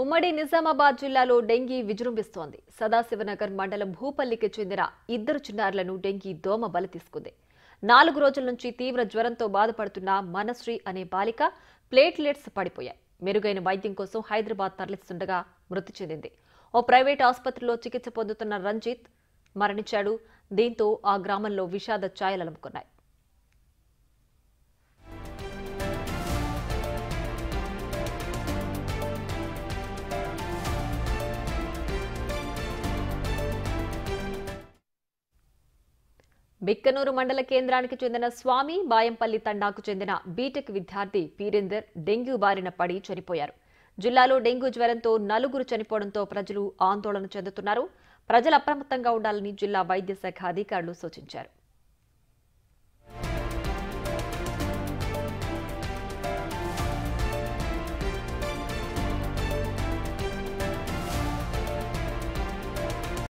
ఉమ్మడి నిజామాబాద్ జిల్లాలో డెంగీ విజృంభిస్తోంది. సదాశివనగర్ మండలం భూపల్లికి చెందిన 2 చిన్నారులను డెంగీ దోమ బలి తీసుకుంది. 4 రోజుల నుంచి తీవ్ర జ్వరంతో బాధపడుతున్న మనశ్రీ అనే బాలిక ప్లేట్లెట్స్ పడిపోయాయి. మెరుగైన వైద్యం కోసం హైదరాబాద్ తరలిస్తుండగా మృతి చెందింది. ఓ ప్రైవేట్ ఆసుపత్రిలో చికిత్స పొందుతున్న రంజిత్ మరణించాడు. దీంతో ఆ గ్రామంలో విషాద ఛాయలలుముకున్నాయి. బిక్కనూరు మండల కేంద్రానికి చెందిన స్వామి బాయంపల్లి తండాకు చెందిన బీటెక్ విద్యార్థి పీరేందర్ డెంగ్యూ బారిన పడి చనిపోయారు. జిల్లాలో డెంగ్యూ జ్వరంతో 4 చనిపోవడంతో ప్రజలు ఆందోళన చెందుతున్నారు. ప్రజలు అప్రమత్తంగా ఉండాలని జిల్లా వైద్య శాఖ అధికారులు సూచించారు.